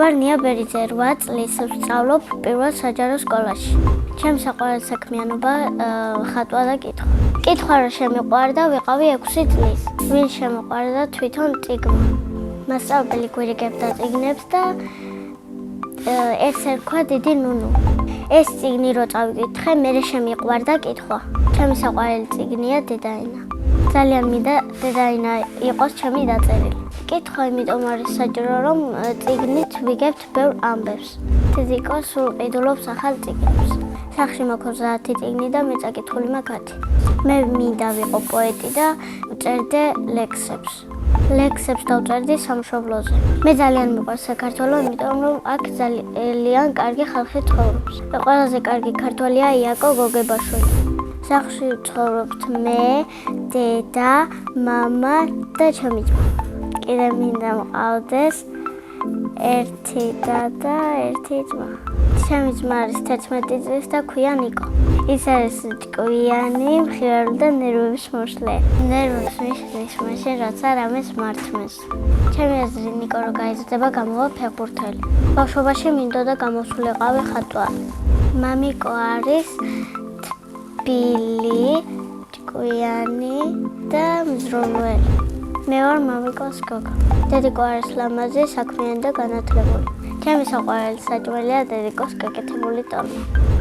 ვარ ნია ბერიძე, 8 წლის ვსწავლობ პირველ საჯარო სკოლაში. ჩემი საყვარელი საქმიანობა ხატვა და კითხვა. კითხვა რა შემიყვარდა, ვიყავი 6 წლის. ვინ შემიყვარდა თვითონ წიგნი. მასწავლებელი გვირიგებდა წიგნებს და ეს ერქვა დიდი ნუნუ. ეს წიგნი რო წავიკითხე, მერე შემიყვარდა კითხვა. ჩემი საყვარელი წიგნია დედაენა. ძალიან მინდა დედაენა იყოს ჩემი დაწერილი. კითხვა იმიტომ არის საჭირო, რომ წიგნით ვიგებთ ბევრ ამბებს. თითქოს სულ ყიდულობს ახალ წიგნებს. სახში მაქვს 30 წიგნი და მე წაკითხული მაქვს 10. მე მინდა ვიყო პოეტი და ვწერდე ლექსებს. ლექსებს დავწერდი სამშობლოზე. მე ძალიან მიყვარს საქართველო, იმიტომ რომ აქ ძალიან კარგი ხალხი ცხოვრობს. ყველაზე კარგი ქართველია იაკო გოგებაშვილი. სახში ვცხოვრობთ მე, დედა, მამა და ჩემი ძმა. კიდე მინდა მყავდეს ერთი და ერთი ძმა. ჩემი ძმა არის 11 წლის და ქვია ნიკო. ის არის ჭკვიანი, მხიარული და ნერვების მოშლე. ნერვებს მიშლის მაშინ, როცა რამეს მართმეს. ჩემი აზრით ნიკო რო გაიზრდება, გამოვა ფეხბურთელი. ბავშვობაში მინდოდა გამოსულიყავი ხატვარი. მამიკო არის თბილი, ჭკვიანი და მზრუნველი. მე ვარ მამიკოს გოგო. დედიკო არის ლამაზი, საქმიანი და განათლებული. ჩემი საყვარელი საჭმელია დედიკოს გაკეთებული ტორმე.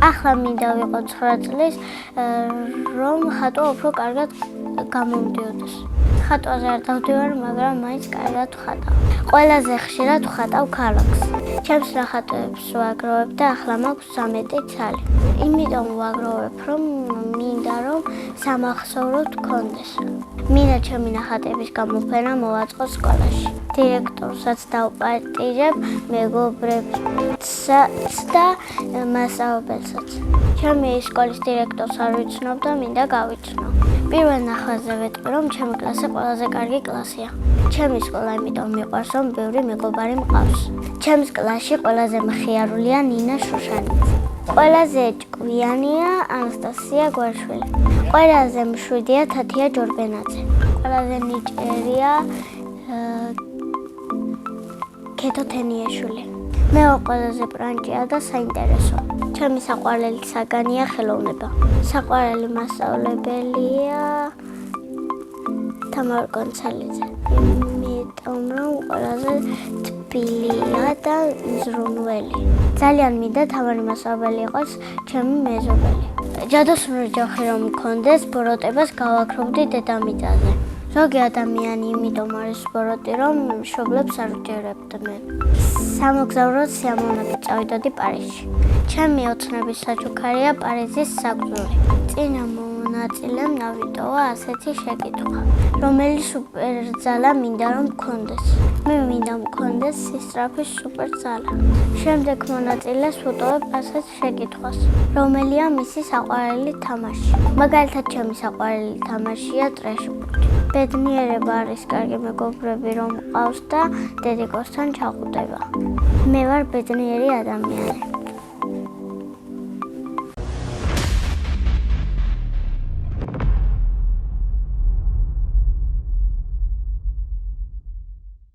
ახლა მინდა ვიყო 9 წლის, რომ ხატვა უფრო კარგად გამომდიოდეს. ხატვაზე არ დავდივარ, მაგრამ მაინც კარგად ვხატავ. ყველაზე ხშირად ვხატავ ქალაქს. ჩემს ნახატებს ვაგროვებ და ახლა მაქვს 13 ცალი. იმიტომ ვაგროვებ, რომ მინდა რომ სამახსოვროდ გქონდეს. მინდა ჩემი ნახატების გამოფენა მოვაწყო სკოლაში. დირექტორსაც დავპატიჟებ, მეგობრებსაც და მასწავლებელსაც. ჩემი სკოლის დირექტორს არ ვიცნობ და მინდა გავიცნო. პირველ ნახვაზე ვეტყვი, რომ ჩემი კლასი ყველაზე კარგი კლასია. ჩემი სკოლა იმიტომ მიყვარს, რომ ბევრი მეგობარი მყავს. ჩემს კლასში ყველაზე მხიარულია ნინა შუშანიძე. ყველაზე ჭკვიანია ანასტასია გვარშვილი. ყველაზე მშვიდია თათია ჯორბენაძე. ყველაზე ნიჭიერია ქეთო თენიაშვილი. მე ყველაზე პრანჭია და საინტერესო. ჩემი საყვარელი საგანია ხელოვნება. საყვარელი მასწავლებელია თამარ კონცალიძე. იმიტომ რომ ყველაზე თბილია და მზრუნველი. ძალიან მინდა თამარი მასწავლებელი იყოს ჩემი მეზობელი. ჯადოსნური ჯოხი რომ მქონდეს, ბოროტებას გავაქრობდი დედამიწაზე. ზოგი ადამიანი იმიტომ არის ბოროტი, რომ მშობლებს არ უჭერებდნენ. სამოგზაუროდ სიამოვნებით წავიდოდი პარიზში. ჩემი ოცნების საჩუქარია პარიზის საგზური. წინა მონაწილემ ნავიტოვა ასეთი შეკითხვა. რომელი სუპერძალა მინდა რომ მქონდეს? მე მინდა მქონდეს სისწრაფის სუპერძალა. შემდეგ მონაწილეს ვუტოვებ ასეთ შეკითხვას. რომელია მისი საყვარელი თამაში? მაგალითად, ჩემი საყვარელი თამაშია ტრეშბურთი. ბედნიერება არის კარგი მეგობრები რომ მყავს და დედიკოსთან ჩახვდება. მე ვარ ბედნიერი ადამიანი.